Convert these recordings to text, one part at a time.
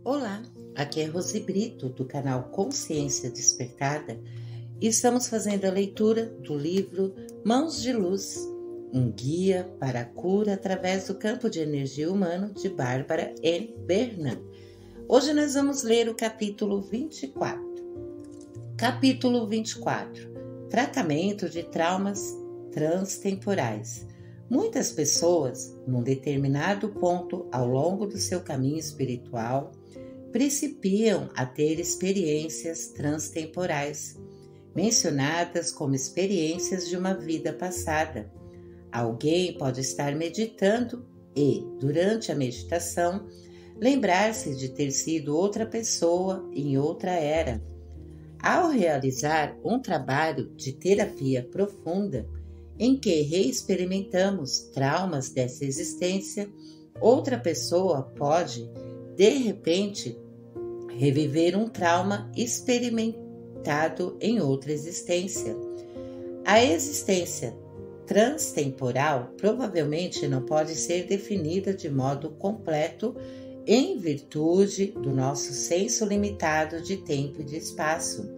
Olá, aqui é Rose Brito do canal Consciência Despertada e estamos fazendo a leitura do livro Mãos de Luz, um guia para a cura através do campo de energia humano de Bárbara N. Bernard. Hoje nós vamos ler o capítulo 24. Capítulo 24. Tratamento de traumas transtemporais. Muitas pessoas, num determinado ponto ao longo do seu caminho espiritual, principiam a ter experiências transtemporais, mencionadas como experiências de uma vida passada. Alguém pode estar meditando e, durante a meditação, lembrar-se de ter sido outra pessoa em outra era. Ao realizar um trabalho de terapia profunda, em que reexperimentamos traumas dessa existência, outra pessoa pode, de repente, reviver um trauma experimentado em outra existência. A existência transtemporal provavelmente não pode ser definida de modo completo em virtude do nosso senso limitado de tempo e de espaço.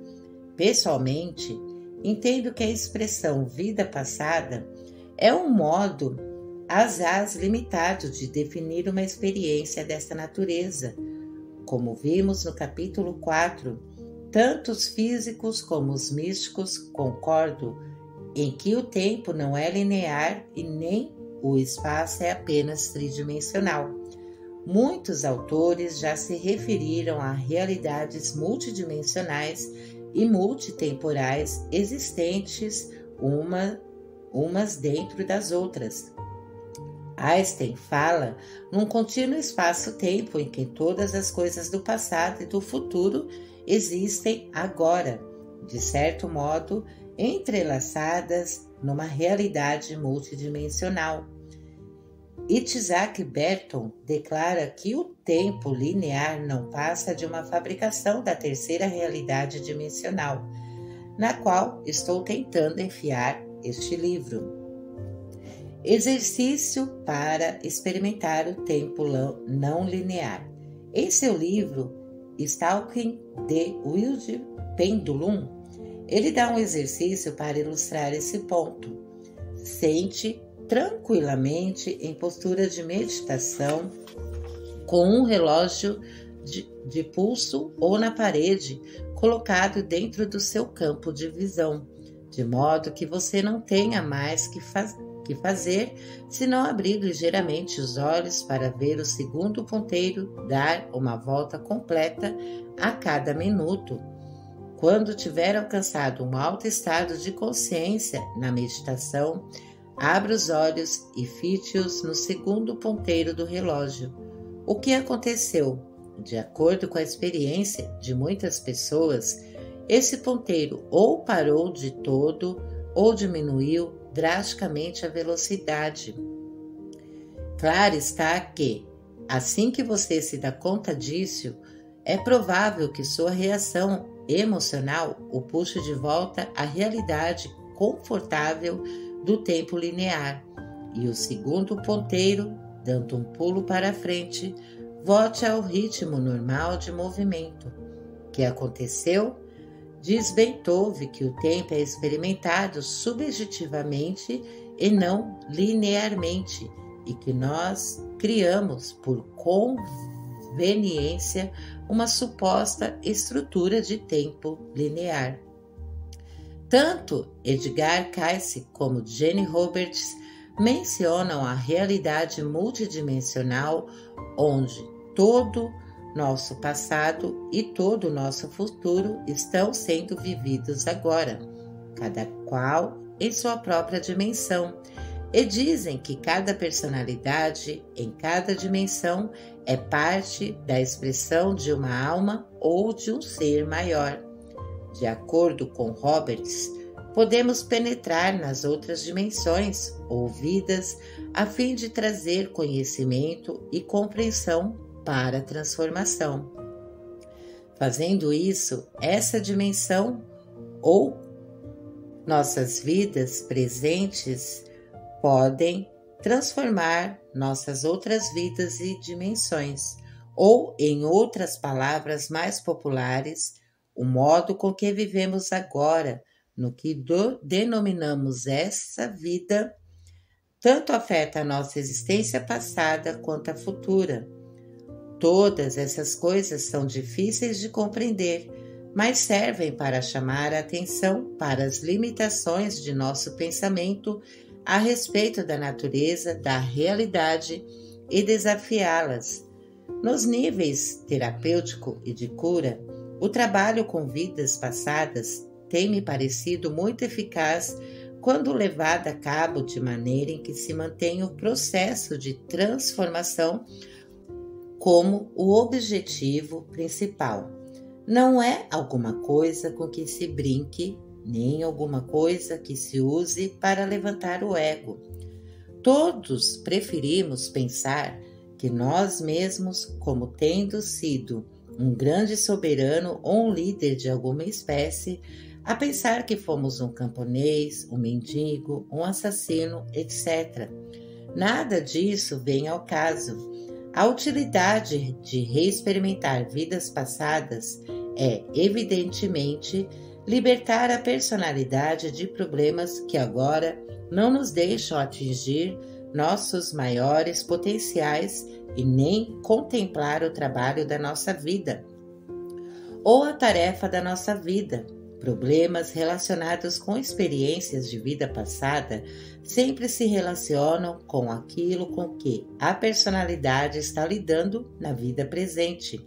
Pessoalmente, entendo que a expressão vida passada é um modo asaz limitado de definir uma experiência dessa natureza. Como vimos no capítulo 4, tanto os físicos como os místicos concordam em que o tempo não é linear e nem o espaço é apenas tridimensional. Muitos autores já se referiram a realidades multidimensionais e multitemporais existentes umas dentro das outras. Einstein fala num contínuo espaço-tempo em que todas as coisas do passado e do futuro existem agora, de certo modo entrelaçadas numa realidade multidimensional. Itzhak Berton declara que o tempo linear não passa de uma fabricação da terceira realidade dimensional, na qual estou tentando enfiar este livro. Exercício para experimentar o tempo não linear. Em seu livro, Stalking the Wild Pendulum, ele dá um exercício para ilustrar esse ponto. Sente tranquilamente em postura de meditação, com um relógio de pulso ou na parede colocado dentro do seu campo de visão, de modo que você não tenha mais que fazer senão abrir ligeiramente os olhos para ver o segundo ponteiro dar uma volta completa a cada minuto. Quando tiver alcançado um alto estado de consciência na meditação, abra os olhos e fite-os no segundo ponteiro do relógio. O que aconteceu? De acordo com a experiência de muitas pessoas, esse ponteiro ou parou de todo ou diminuiu drasticamente a velocidade. Claro está que, assim que você se dá conta disso, é provável que sua reação emocional o puxe de volta à realidade confortável do tempo linear, e o segundo ponteiro, dando um pulo para frente, volte ao ritmo normal de movimento. O que aconteceu? Diz Beethoven que o tempo é experimentado subjetivamente e não linearmente, e que nós criamos por conveniência uma suposta estrutura de tempo linear. Tanto Edgar Cayce como Jenny Roberts mencionam a realidade multidimensional onde todo nosso passado e todo o nosso futuro estão sendo vividos agora, cada qual em sua própria dimensão, e dizem que cada personalidade em cada dimensão é parte da expressão de uma alma ou de um ser maior. De acordo com Roberts, podemos penetrar nas outras dimensões ou vidas a fim de trazer conhecimento e compreensão para a transformação. Fazendo isso, essa dimensão ou nossas vidas presentes podem transformar nossas outras vidas e dimensões, ou, em outras palavras mais populares, o modo com que vivemos agora, no que denominamos essa vida, tanto afeta a nossa existência passada quanto a futura. Todas essas coisas são difíceis de compreender, mas servem para chamar a atenção para as limitações de nosso pensamento a respeito da natureza da realidade e desafiá-las. Nos níveis terapêutico e de cura, o trabalho com vidas passadas tem me parecido muito eficaz quando levado a cabo de maneira em que se mantém o processo de transformação como o objetivo principal. Não é alguma coisa com que se brinque, nem alguma coisa que se use para levantar o ego. Todos preferimos pensar que nós mesmos, como tendo sido um grande soberano ou um líder de alguma espécie, a pensar que fomos um camponês, um mendigo, um assassino, etc. Nada disso vem ao caso. A utilidade de reexperimentar vidas passadas é, evidentemente, libertar a personalidade de problemas que agora não nos deixam atingir nossos maiores potenciais e nem contemplar o trabalho da nossa vida ou a tarefa da nossa vida. Problemas relacionados com experiências de vida passada sempre se relacionam com aquilo com que a personalidade está lidando na vida presente.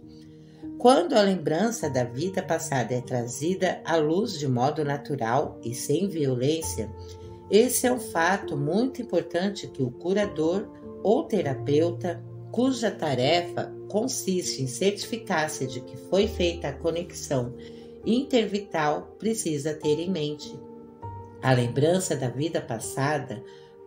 Quando a lembrança da vida passada é trazida à luz de modo natural e sem violência, esse é um fato muito importante que o curador ou terapeuta, cuja tarefa consiste em certificar-se de que foi feita a conexão intervital, precisa ter em mente. A lembrança da vida passada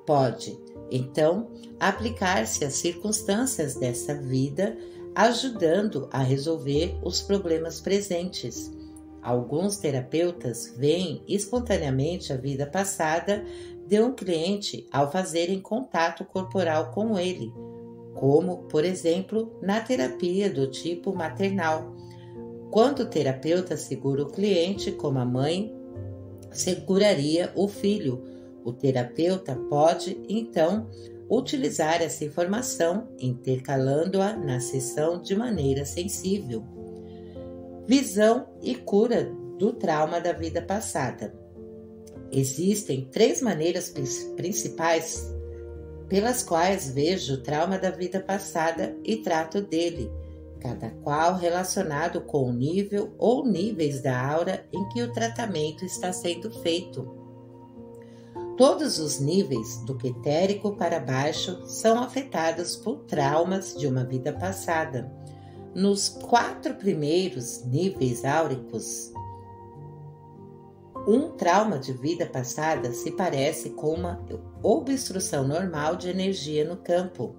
pode, então, aplicar-se às circunstâncias dessa vida, ajudando a resolver os problemas presentes. Alguns terapeutas veem espontaneamente a vida passada de um cliente ao fazerem contato corporal com ele, como, por exemplo, na terapia do tipo maternal. Quando o terapeuta segura o cliente como a mãe seguraria o filho, o terapeuta pode, então, utilizar essa informação, intercalando-a na sessão de maneira sensível. Visão e cura do trauma da vida passada. Existem 3 maneiras principais pelas quais vejo o trauma da vida passada e trato dele, cada qual relacionado com o nível ou níveis da aura em que o tratamento está sendo feito. Todos os níveis, do etérico para baixo, são afetados por traumas de uma vida passada. Nos 4 primeiros níveis áuricos, um trauma de vida passada se parece com uma obstrução normal de energia no campo.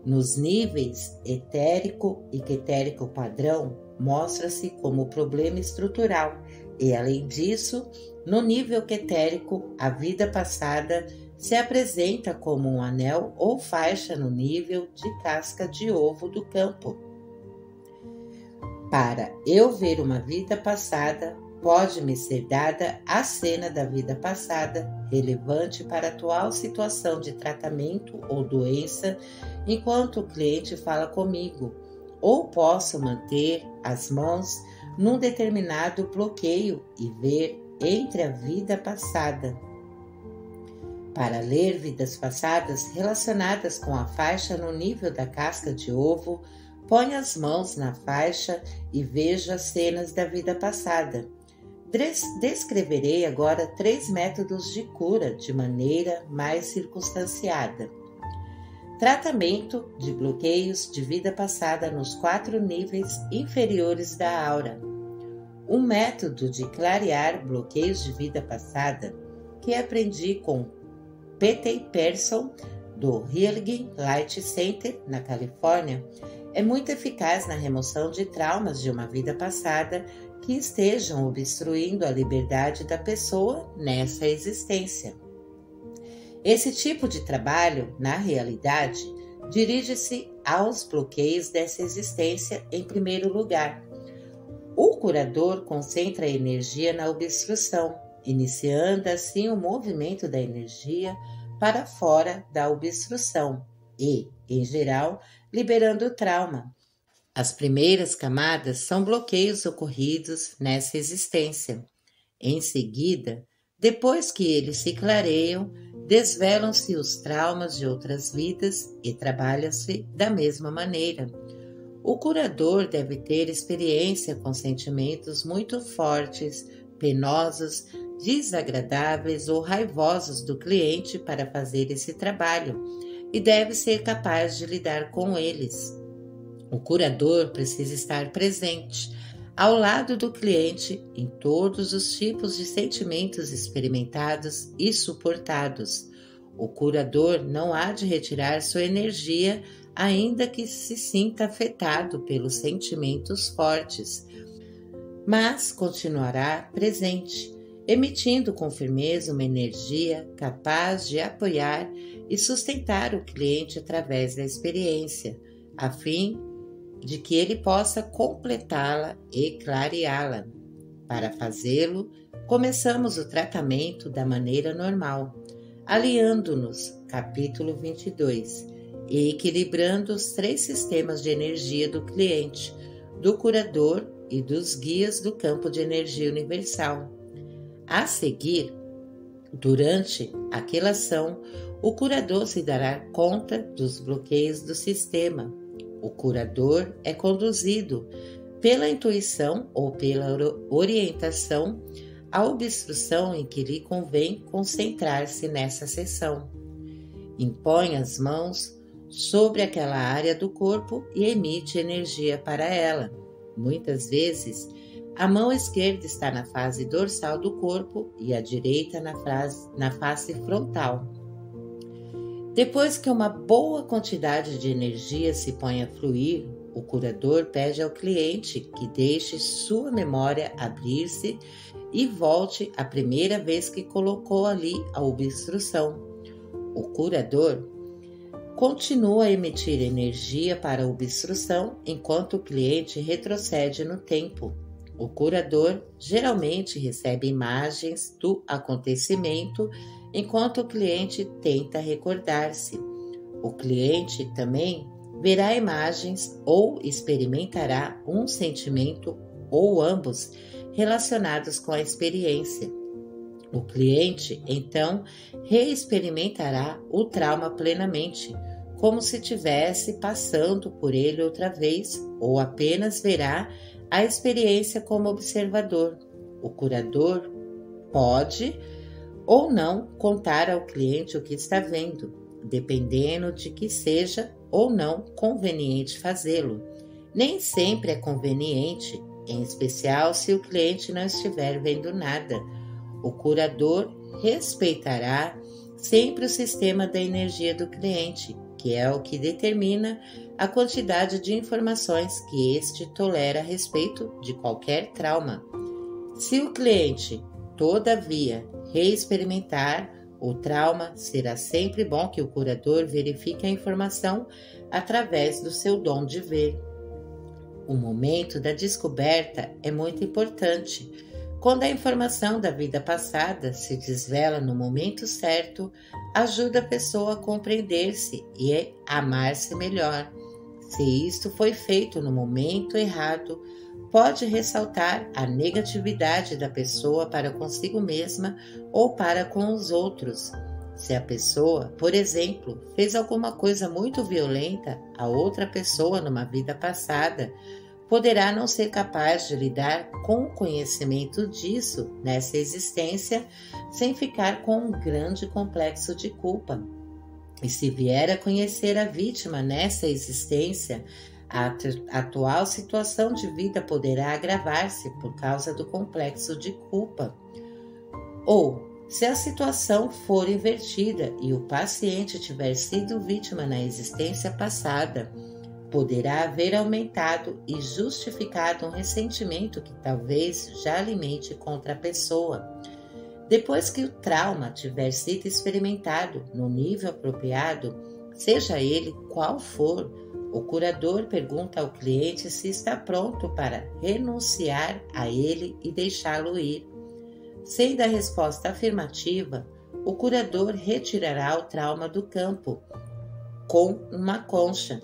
Nos níveis etérico e quetérico padrão, mostra-se como problema estrutural e, além disso, no nível quetérico, a vida passada se apresenta como um anel ou faixa no nível de casca de ovo do campo. Para eu ver uma vida passada, pode-me ser dada a cena da vida passada, relevante para a atual situação de tratamento ou doença, enquanto o cliente fala comigo, ou posso manter as mãos num determinado bloqueio e ver entre a vida passada. Para ler vidas passadas relacionadas com a faixa no nível da casca de ovo, ponho as mãos na faixa e vejo as cenas da vida passada. Descreverei agora 3 métodos de cura de maneira mais circunstanciada. Tratamento de bloqueios de vida passada nos 4 níveis inferiores da aura. Um método de clarear bloqueios de vida passada que aprendi com P.T. Person do Healing Light Center, na Califórnia, é muito eficaz na remoção de traumas de uma vida passada que estejam obstruindo a liberdade da pessoa nessa existência. Esse tipo de trabalho, na realidade, dirige-se aos bloqueios dessa existência em primeiro lugar. O curador concentra a energia na obstrução, iniciando assim o movimento da energia para fora da obstrução e, em geral, liberando o trauma. As primeiras camadas são bloqueios ocorridos nessa existência. Em seguida, depois que eles se clareiam, desvelam-se os traumas de outras vidas e trabalha-se da mesma maneira. O curador deve ter experiência com sentimentos muito fortes, penosos, desagradáveis ou raivosos do cliente para fazer esse trabalho e deve ser capaz de lidar com eles. O curador precisa estar presente, ao lado do cliente, em todos os tipos de sentimentos experimentados e suportados. O curador não há de retirar sua energia, ainda que se sinta afetado pelos sentimentos fortes, mas continuará presente, emitindo com firmeza uma energia capaz de apoiar e sustentar o cliente através da experiência, a fim de que ele possa completá-la e clareá-la. Para fazê-lo, começamos o tratamento da maneira normal, aliando-nos, capítulo 22, e equilibrando os 3 sistemas de energia do cliente, do curador e dos guias do campo de energia universal. A seguir, durante a quelação, o curador se dará conta dos bloqueios do sistema. O curador é conduzido pela intuição ou pela orientação à obstrução em que lhe convém concentrar-se nessa sessão. Impõe as mãos sobre aquela área do corpo e emite energia para ela. Muitas vezes, a mão esquerda está na face dorsal do corpo e a direita na face frontal. Depois que uma boa quantidade de energia se põe a fluir, o curador pede ao cliente que deixe sua memória abrir-se e volte à primeira vez que colocou ali a obstrução. O curador continua a emitir energia para a obstrução enquanto o cliente retrocede no tempo. O curador geralmente recebe imagens do acontecimento enquanto o cliente tenta recordar-se. O cliente também verá imagens ou experimentará um sentimento ou ambos relacionados com a experiência. O cliente, então, reexperimentará o trauma plenamente, como se estivesse passando por ele outra vez, ou apenas verá a experiência como observador. O curador pode ou não contar ao cliente o que está vendo, dependendo de que seja ou não conveniente fazê-lo. Nem sempre é conveniente, em especial se o cliente não estiver vendo nada. O curador respeitará sempre o sistema da energia do cliente, que é o que determina a quantidade de informações que este tolera a respeito de qualquer trauma. Se o cliente, todavia, reexperimentar o trauma, será sempre bom que o curador verifique a informação através do seu dom de ver. O momento da descoberta é muito importante. Quando a informação da vida passada se desvela no momento certo, ajuda a pessoa a compreender-se e a amar-se melhor. Se isto foi feito no momento errado, pode ressaltar a negatividade da pessoa para consigo mesma ou para com os outros. Se a pessoa, por exemplo, fez alguma coisa muito violenta a outra pessoa numa vida passada, poderá não ser capaz de lidar com o conhecimento disso nessa existência sem ficar com um grande complexo de culpa. E se vier a conhecer a vítima nessa existência, a atual situação de vida poderá agravar-se por causa do complexo de culpa. Ou, se a situação for invertida e o paciente tiver sido vítima na existência passada, poderá haver aumentado e justificado um ressentimento que talvez já alimente contra a pessoa. Depois que o trauma tiver sido experimentado no nível apropriado, seja ele qual for, O curador pergunta ao cliente se está pronto para renunciar a ele e deixá-lo ir. Sendo a resposta afirmativa, o curador retirará o trauma do campo com uma concha.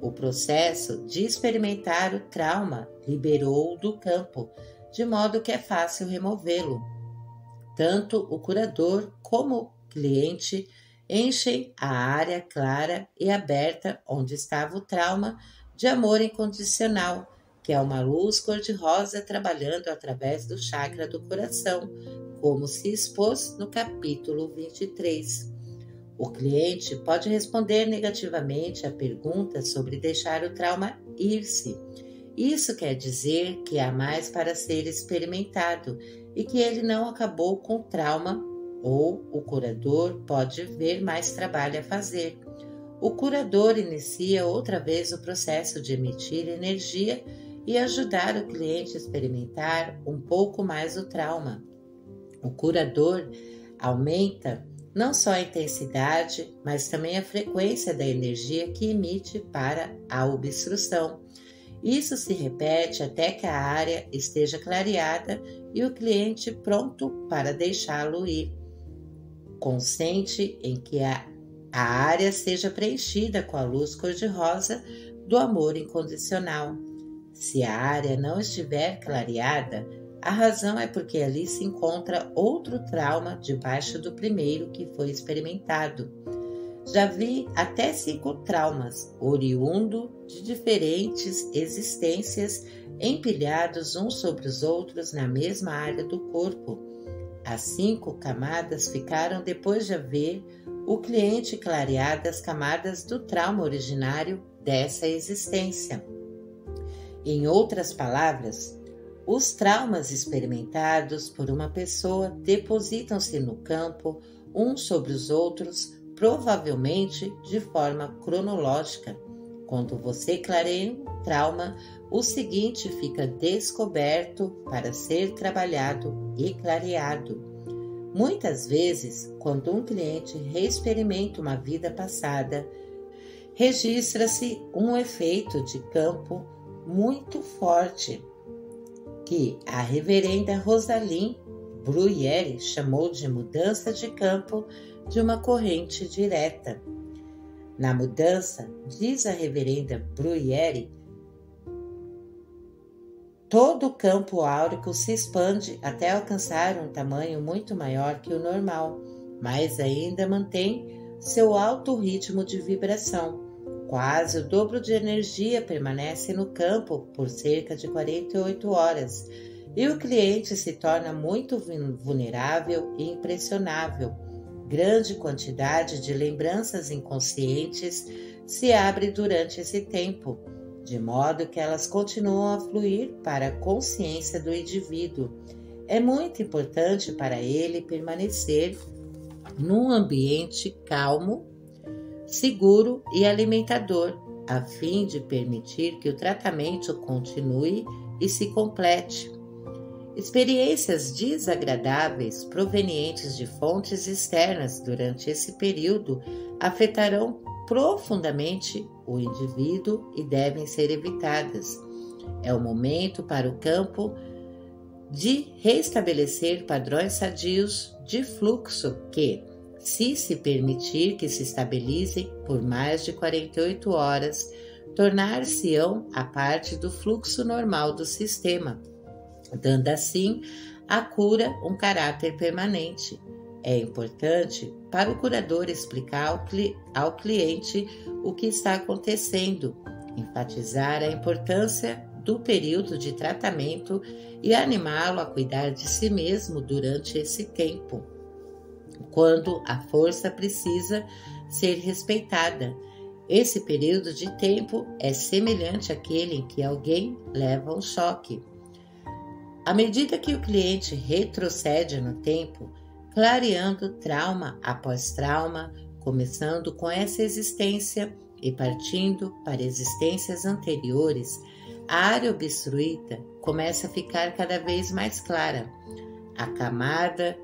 O processo de experimentar o trauma liberou-o do campo, de modo que é fácil removê-lo. Tanto o curador como o cliente enchem a área clara e aberta onde estava o trauma de amor incondicional, que é uma luz cor-de-rosa trabalhando através do chakra do coração, como se expôs no capítulo 23. O cliente pode responder negativamente à pergunta sobre deixar o trauma ir-se. Isso quer dizer que há mais para ser experimentado e que ele não acabou com o trauma, ou o curador pode ver mais trabalho a fazer. O curador inicia outra vez o processo de emitir energia e ajudar o cliente a experimentar um pouco mais o trauma. O curador aumenta não só a intensidade, mas também a frequência da energia que emite para a obstrução. Isso se repete até que a área esteja clareada e o cliente pronto para deixá-lo ir. Consente em que a área seja preenchida com a luz cor-de-rosa do amor incondicional. Se a área não estiver clareada, a razão é porque ali se encontra outro trauma debaixo do primeiro que foi experimentado. Já vi até 5 traumas, oriundo de diferentes existências, empilhados uns sobre os outros na mesma área do corpo. As 5 camadas ficaram depois de haver o cliente clareado as camadas do trauma originário dessa existência. Em outras palavras, os traumas experimentados por uma pessoa depositam-se no campo uns sobre os outros, provavelmente de forma cronológica. Quando você clareia um trauma, o seguinte fica descoberto para ser trabalhado e clareado. Muitas vezes, quando um cliente reexperimenta uma vida passada, registra-se um efeito de campo muito forte, que a reverenda Rosalind Bruyère chamou de mudança de campo de uma corrente direta. Na mudança, diz a reverenda Bruyère, todo o campo áurico se expande até alcançar um tamanho muito maior que o normal, mas ainda mantém seu alto ritmo de vibração. Quase o dobro de energia permanece no campo por cerca de 48 horas e o cliente se torna muito vulnerável e impressionável. Grande quantidade de lembranças inconscientes se abre durante esse tempo, de modo que elas continuam a fluir para a consciência do indivíduo. É muito importante para ele permanecer num ambiente calmo, seguro e alimentador, a fim de permitir que o tratamento continue e se complete. Experiências desagradáveis provenientes de fontes externas durante esse período afetarão profundamente o indivíduo e devem ser evitadas. É o momento para o campo de restabelecer padrões sadios de fluxo que, se permitir que se estabilizem por mais de 48 horas, tornar-se-ão a parte do fluxo normal do sistema, dando assim à cura um caráter permanente. É importante para o curador explicar ao cliente o que está acontecendo, enfatizar a importância do período de tratamento e animá-lo a cuidar de si mesmo durante esse tempo, quando a força precisa ser respeitada. Esse período de tempo é semelhante àquele em que alguém leva um choque. À medida que o cliente retrocede no tempo, clareando trauma após trauma, começando com essa existência e partindo para existências anteriores, a área obstruída começa a ficar cada vez mais clara. A camada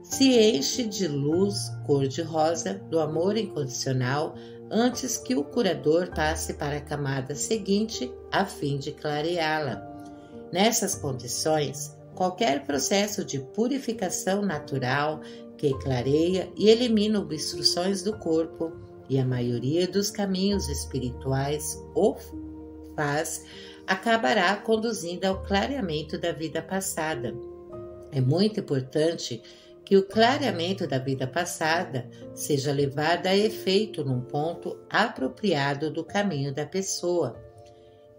se enche de luz cor-de-rosa do amor incondicional antes que o curador passe para a camada seguinte a fim de clareá-la. Nessas condições, qualquer processo de purificação natural que clareia e elimina obstruções do corpo, e a maioria dos caminhos espirituais o faz, acabará conduzindo ao clareamento da vida passada. É muito importante que o clareamento da vida passada seja levado a efeito num ponto apropriado do caminho da pessoa.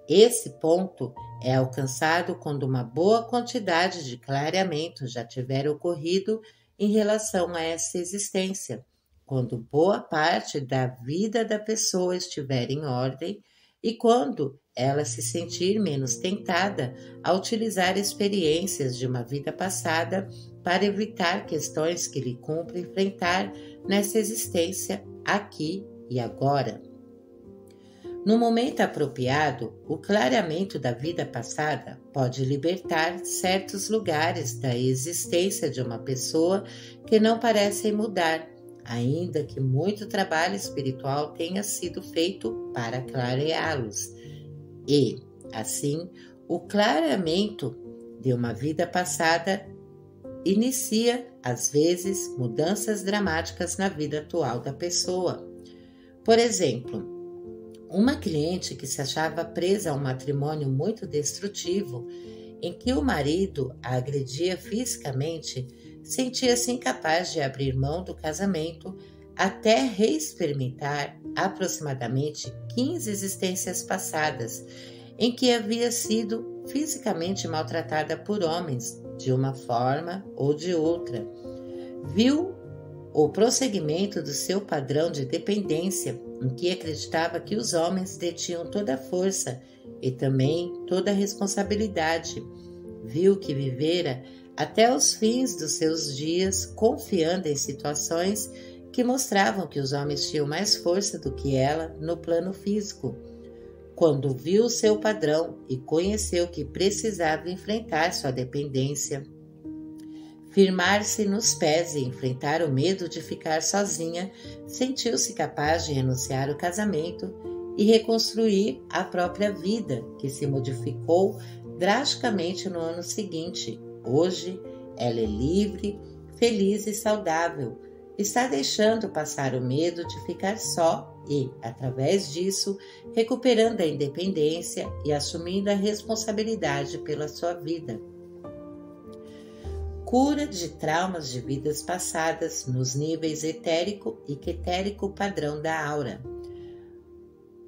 Esse ponto é alcançado quando uma boa quantidade de clareamento já tiver ocorrido em relação a essa existência, quando boa parte da vida da pessoa estiver em ordem e quando ela se sentir menos tentada a utilizar experiências de uma vida passada para evitar questões que lhe cumpre enfrentar nessa existência aqui e agora. No momento apropriado, o clareamento da vida passada pode libertar certos lugares da existência de uma pessoa que não parecem mudar, ainda que muito trabalho espiritual tenha sido feito para clareá-los. E, assim, o clareamento de uma vida passada inicia, às vezes, mudanças dramáticas na vida atual da pessoa. Por exemplo, uma cliente que se achava presa a um matrimônio muito destrutivo, em que o marido a agredia fisicamente, sentia-se incapaz de abrir mão do casamento até reexperimentar aproximadamente 15 existências passadas, em que havia sido fisicamente maltratada por homens, de uma forma ou de outra. Viu o prosseguimento do seu padrão de dependência, em que acreditava que os homens detinham toda a força e também toda a responsabilidade. Viu que vivera até os fins dos seus dias confiando em situações que mostravam que os homens tinham mais força do que ela no plano físico. Quando viu o seu padrão e conheceu que precisava enfrentar sua dependência, firmar-se nos pés e enfrentar o medo de ficar sozinha, sentiu-se capaz de renunciar ao casamento e reconstruir a própria vida, que se modificou drasticamente no ano seguinte. Hoje, ela é livre, feliz e saudável. Está deixando passar o medo de ficar só e, através disso, recuperando a independência e assumindo a responsabilidade pela sua vida. Cura de traumas de vidas passadas nos níveis etérico e quetérico padrão da aura.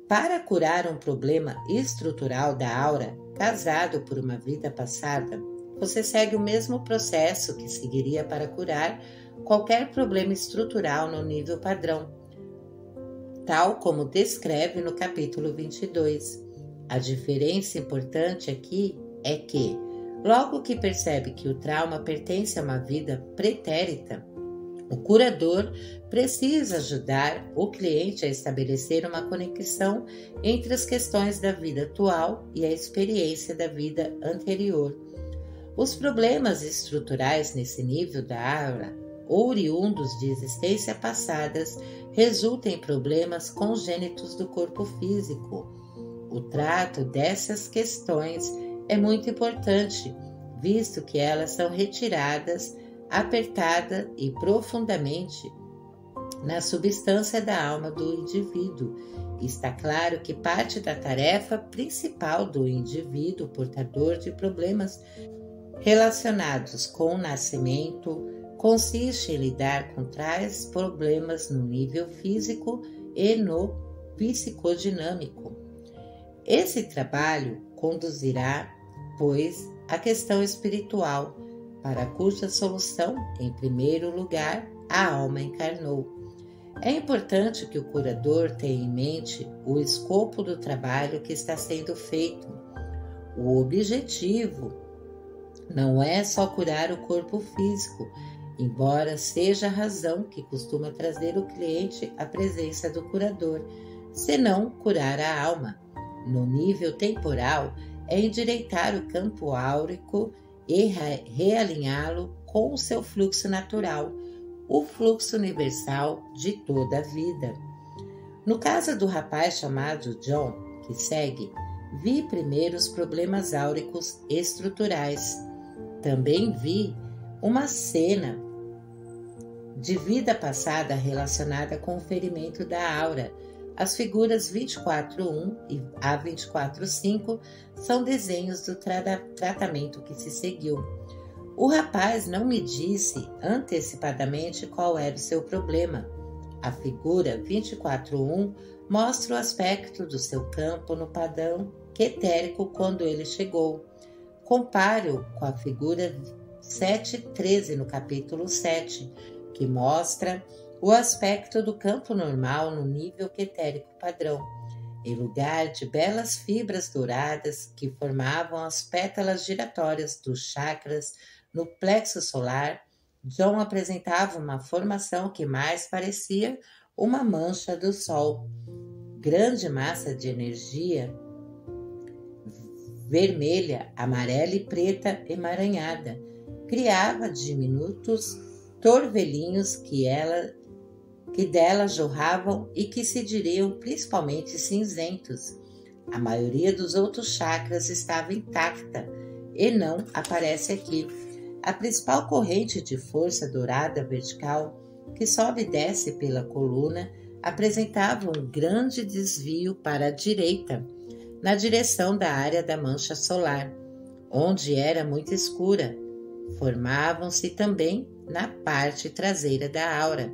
Para curar um problema estrutural da aura causado por uma vida passada, você segue o mesmo processo que seguiria para curar qualquer problema estrutural no nível padrão, tal como descreve no capítulo 22. A diferença importante aqui é que, logo que percebe que o trauma pertence a uma vida pretérita, o curador precisa ajudar o cliente a estabelecer uma conexão entre as questões da vida atual e a experiência da vida anterior. Os problemas estruturais nesse nível da aura, oriundos de existências passadas, resultam em problemas congênitos do corpo físico. O trato dessas questões é muito importante, visto que elas são retiradas, apertadas e profundamente na substância da alma do indivíduo. Está claro que parte da tarefa principal do indivíduo portador de problemas relacionados com o nascimento consiste em lidar com tais problemas no nível físico e no psicodinâmico. Esse trabalho conduzirá, pois, à questão espiritual, para cuja solução, em primeiro lugar, a alma encarnou. É importante que o curador tenha em mente o escopo do trabalho que está sendo feito. O objetivo não é só curar o corpo físico, embora seja a razão que costuma trazer o cliente à presença do curador, senão curar a alma. No nível temporal, é endireitar o campo áurico e realinhá-lo com o seu fluxo natural, o fluxo universal de toda a vida. No caso do rapaz chamado John, que segue, vi primeiro os problemas áuricos estruturais. Também vi uma cena de vida passada relacionada com o ferimento da aura. As figuras 24.1 e a 24.5 são desenhos do tratamento que se seguiu. O rapaz não me disse antecipadamente qual era o seu problema. A figura 24.1 mostra o aspecto do seu campo no padrão etérico quando ele chegou. Compare-o com a figura 7.13 no capítulo 7, que mostra o aspecto do campo normal no nível etérico padrão, em lugar de belas fibras douradas que formavam as pétalas giratórias dos chakras no plexo solar. John apresentava uma formação que mais parecia uma mancha do Sol. Grande massa de energia vermelha, amarela e preta emaranhada. Criava diminutos torvelinhos que dela jorravam e que se diriam principalmente cinzentos. A maioria dos outros chakras estava intacta e não aparece aqui. A principal corrente de força dourada vertical, que sobe e desce pela coluna, apresentava um grande desvio para a direita, na direção da área da mancha solar, onde era muito escura. Formavam-se também, na parte traseira da aura,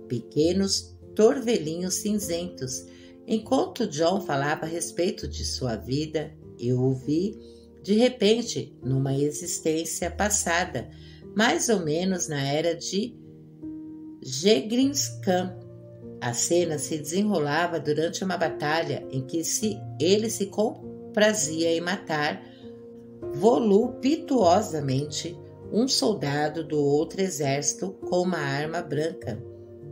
pequenos torvelinhos cinzentos. Enquanto John falava a respeito de sua vida, eu o vi, de repente, numa existência passada, mais ou menos na era de Gengis Khan. A cena se desenrolava durante uma batalha em que ele se comprazia em matar voluptuosamente um soldado do outro exército com uma arma branca.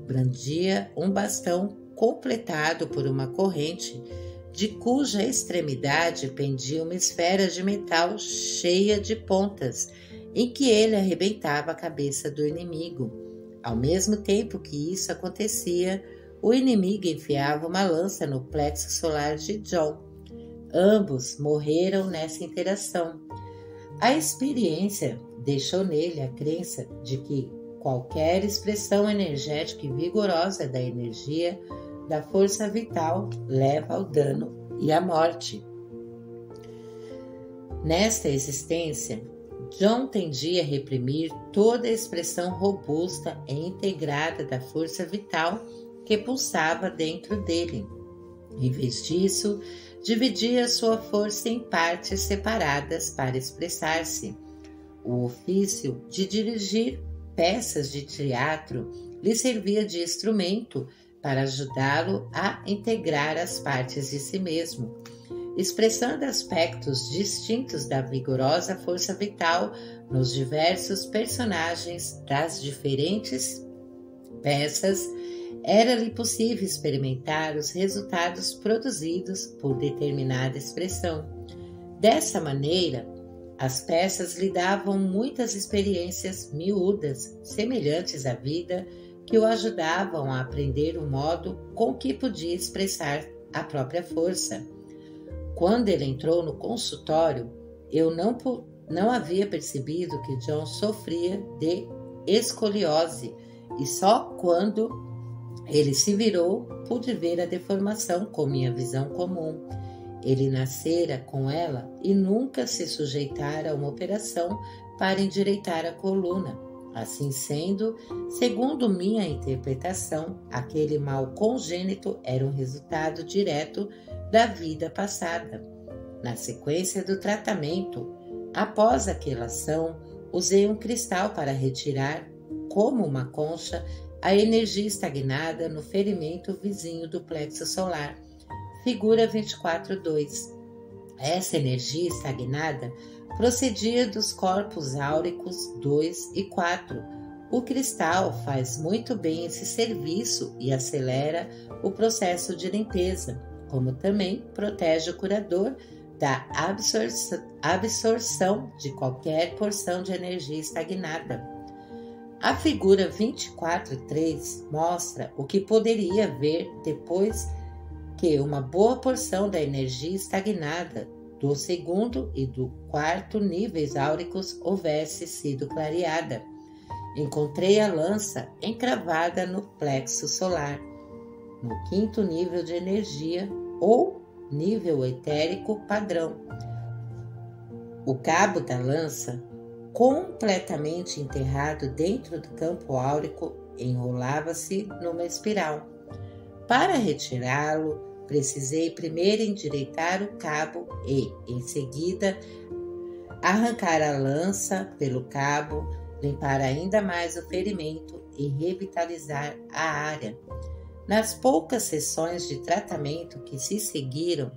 Brandia um bastão completado por uma corrente, de cuja extremidade pendia uma esfera de metal cheia de pontas, em que ele arrebentava a cabeça do inimigo. Ao mesmo tempo que isso acontecia, o inimigo enfiava uma lança no plexo solar de John. Ambos morreram nessa interação. A experiência deixou nele a crença de que qualquer expressão energética e vigorosa da energia da força vital leva ao dano e à morte. Nesta existência, John tendia a reprimir toda a expressão robusta e integrada da força vital que pulsava dentro dele. Em vez disso, dividia sua força em partes separadas para expressar-se. O ofício de dirigir peças de teatro lhe servia de instrumento para ajudá-lo a integrar as partes de si mesmo, expressando aspectos distintos da vigorosa força vital nos diversos personagens das diferentes peças. Era-lhe possível experimentar os resultados produzidos por determinada expressão. Dessa maneira, as peças lhe davam muitas experiências miúdas, semelhantes à vida, que o ajudavam a aprender o modo com que podia expressar a própria força. Quando ele entrou no consultório, eu não havia percebido que John sofria de escoliose, e só quando ele se virou, pude ver a deformação com minha visão comum. Ele nascera com ela e nunca se sujeitara a uma operação para endireitar a coluna. Assim sendo, segundo minha interpretação, aquele mal congênito era um resultado direto da vida passada. Na sequência do tratamento, após a quelação, usei um cristal para retirar, como uma concha, a energia estagnada no ferimento vizinho do plexo solar. Figura 24.2. Essa energia estagnada procedia dos corpos áuricos 2 e 4. O cristal faz muito bem esse serviço e acelera o processo de limpeza, como também protege o curador da absorção de qualquer porção de energia estagnada. A figura 24.3 mostra o que poderia ver depois que uma boa porção da energia estagnada do segundo e do quarto níveis áuricos houvesse sido clareada. Encontrei a lança encravada no plexo solar, no quinto nível de energia ou nível etérico padrão. O cabo da lança, completamente enterrado dentro do campo áurico, enrolava-se numa espiral. Para retirá-lo, precisei primeiro endireitar o cabo e, em seguida, arrancar a lança pelo cabo, limpar ainda mais o ferimento e revitalizar a área. Nas poucas sessões de tratamento que se seguiram,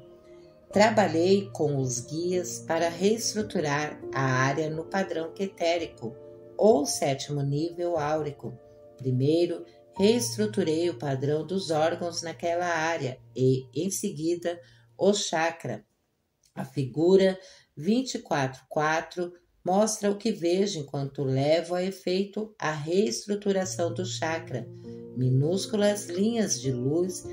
trabalhei com os guias para reestruturar a área no padrão quetérico ou sétimo nível áurico. Primeiro, reestruturei o padrão dos órgãos naquela área e, em seguida, o chakra. A figura 24.4 mostra o que vejo enquanto levo a efeito a reestruturação do chakra. Minúsculas linhas de luz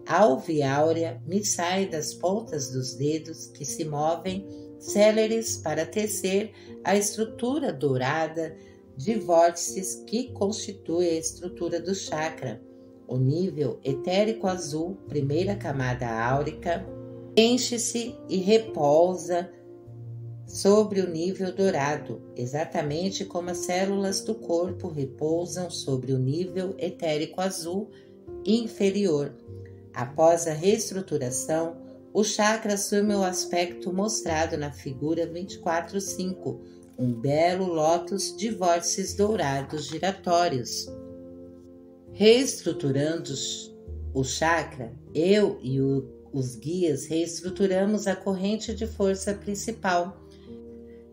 alveáurea me saem das pontas dos dedos que se movem céleres para tecer a estrutura dourada de vórtices que constitui a estrutura do chakra. O nível etérico azul, primeira camada áurica, enche-se e repousa sobre o nível dourado, exatamente como as células do corpo repousam sobre o nível etérico azul inferior. Após a reestruturação, o chakra assume o aspecto mostrado na figura 24.5, um belo lótus de vórtices dourados giratórios. Reestruturando o chakra, eu e os guias reestruturamos a corrente de força principal,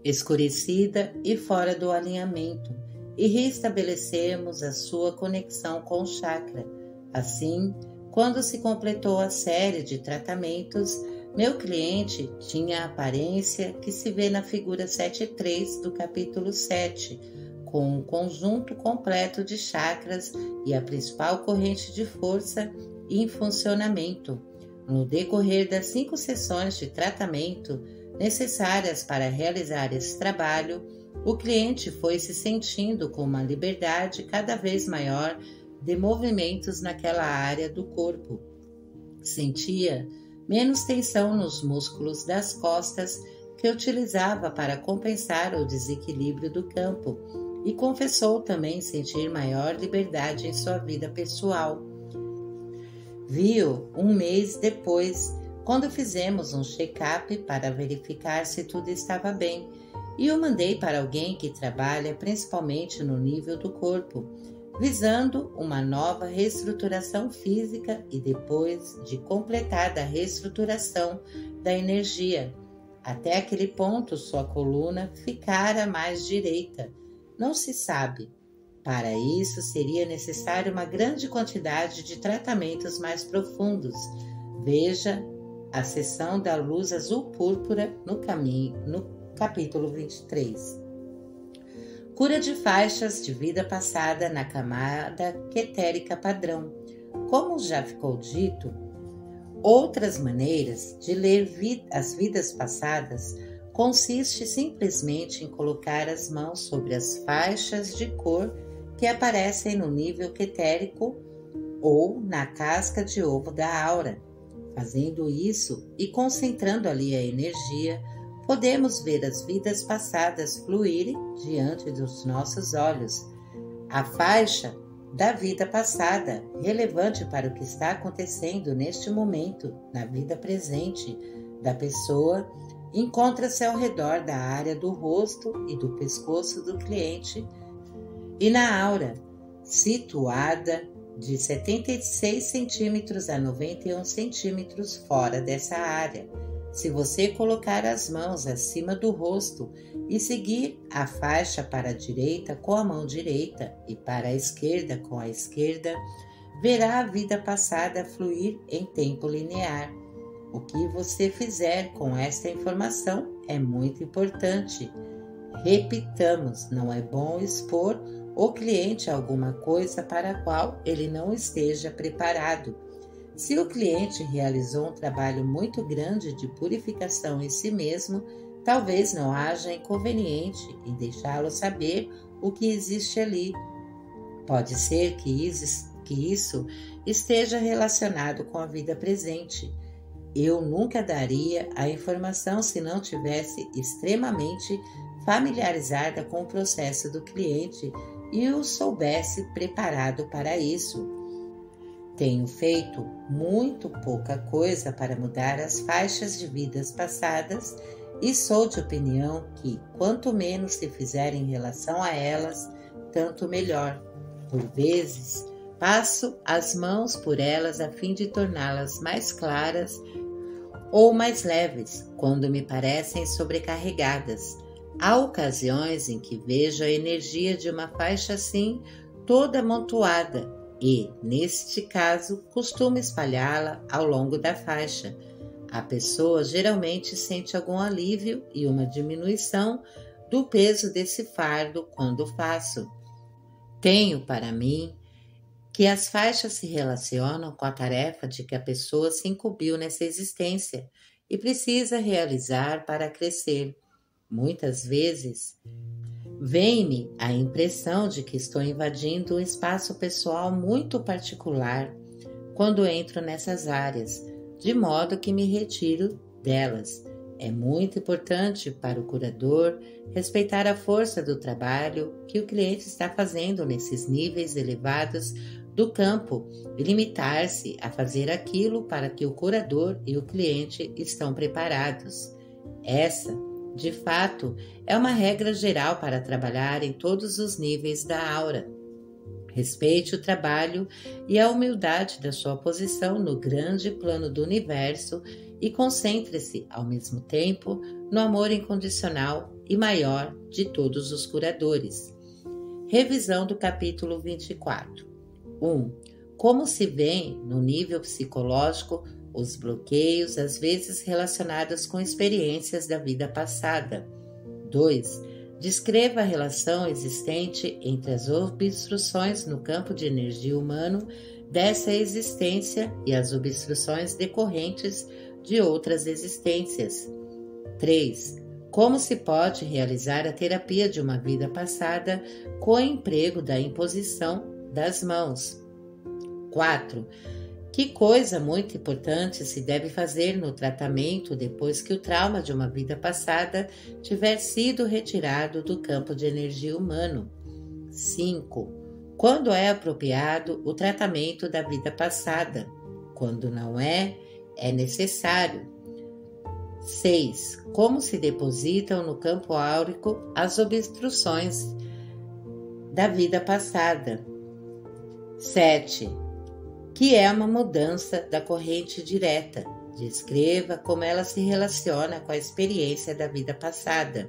escurecida e fora do alinhamento, e reestabelecemos a sua conexão com o chakra. Assim, quando se completou a série de tratamentos, meu cliente tinha a aparência que se vê na figura 7.3 do capítulo 7, com um conjunto completo de chakras e a principal corrente de força em funcionamento. No decorrer das 5 sessões de tratamento necessárias para realizar esse trabalho, o cliente foi se sentindo com uma liberdade cada vez maior de movimentos naquela área do corpo. Sentia menos tensão nos músculos das costas que utilizava para compensar o desequilíbrio do campo e confessou também sentir maior liberdade em sua vida pessoal. Vi-o um mês depois, quando fizemos um check-up para verificar se tudo estava bem, e o mandei para alguém que trabalha principalmente no nível do corpo, visando uma nova reestruturação física e depois de completada a reestruturação da energia. Até aquele ponto sua coluna ficara mais direita. Não se sabe. Para isso seria necessária uma grande quantidade de tratamentos mais profundos. Veja a seção da luz azul púrpura no capítulo 23. Cura de faixas de vida passada na camada quetérica padrão. Como já ficou dito, outras maneiras de ler as vidas passadas consiste simplesmente em colocar as mãos sobre as faixas de cor que aparecem no nível quetérico ou na casca de ovo da aura. Fazendo isso e concentrando ali a energia, podemos ver as vidas passadas fluírem diante dos nossos olhos. A faixa da vida passada, relevante para o que está acontecendo neste momento, na vida presente da pessoa, encontra-se ao redor da área do rosto e do pescoço do cliente e na aura, situada de 76 centímetros a 91 centímetros fora dessa área. Se você colocar as mãos acima do rosto e seguir a faixa para a direita com a mão direita e para a esquerda com a esquerda, verá a vida passada fluir em tempo linear. O que você fizer com esta informação é muito importante. Repitamos, não é bom expor o cliente alguma coisa para a qual ele não esteja preparado. Se o cliente realizou um trabalho muito grande de purificação em si mesmo, talvez não haja inconveniente em deixá-lo saber o que existe ali. Pode ser que isso esteja relacionado com a vida presente. Eu nunca daria a informação se não tivesse extremamente familiarizada com o processo do cliente e o soubesse preparado para isso. Tenho feito muito pouca coisa para mudar as faixas de vidas passadas e sou de opinião que quanto menos se fizer em relação a elas, tanto melhor. Por vezes, passo as mãos por elas a fim de torná-las mais claras ou mais leves, quando me parecem sobrecarregadas. Há ocasiões em que vejo a energia de uma faixa assim toda amontoada e, neste caso, costumo espalhá-la ao longo da faixa. A pessoa geralmente sente algum alívio e uma diminuição do peso desse fardo quando faço. Tenho para mim que as faixas se relacionam com a tarefa de que a pessoa se incumbiu nessa existência e precisa realizar para crescer. Muitas vezes, vem-me a impressão de que estou invadindo um espaço pessoal muito particular quando entro nessas áreas, de modo que me retiro delas. É muito importante para o curador respeitar a força do trabalho que o cliente está fazendo nesses níveis elevados do campo e limitar-se a fazer aquilo para que o curador e o cliente estão preparados. Essa, de fato, é uma regra geral para trabalhar em todos os níveis da aura. Respeite o trabalho e a humildade da sua posição no grande plano do universo e concentre-se, ao mesmo tempo, no amor incondicional e maior de todos os curadores. Revisão do capítulo 24. 1. Como se vêem, no nível psicológico, os bloqueios, às vezes relacionados com experiências da vida passada. 2. Descreva a relação existente entre as obstruções no campo de energia humano dessa existência e as obstruções decorrentes de outras existências. 3. Como se pode realizar a terapia de uma vida passada com o emprego da imposição das mãos. 4. Que coisa muito importante se deve fazer no tratamento depois que o trauma de uma vida passada tiver sido retirado do campo de energia humano. 5. Quando é apropriado o tratamento da vida passada? Quando não é, é necessário. 6. Como se depositam no campo áurico as obstruções da vida passada? 7. Que é uma mudança da corrente direta. Descreva como ela se relaciona com a experiência da vida passada.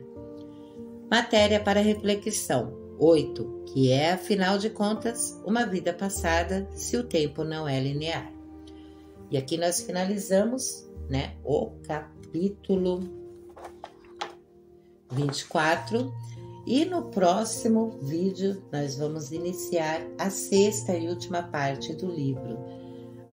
Matéria para reflexão. 8. Que é, afinal de contas, uma vida passada se o tempo não é linear. E aqui nós finalizamos, o capítulo 24. E no próximo vídeo nós vamos iniciar a 6ª e última parte do livro.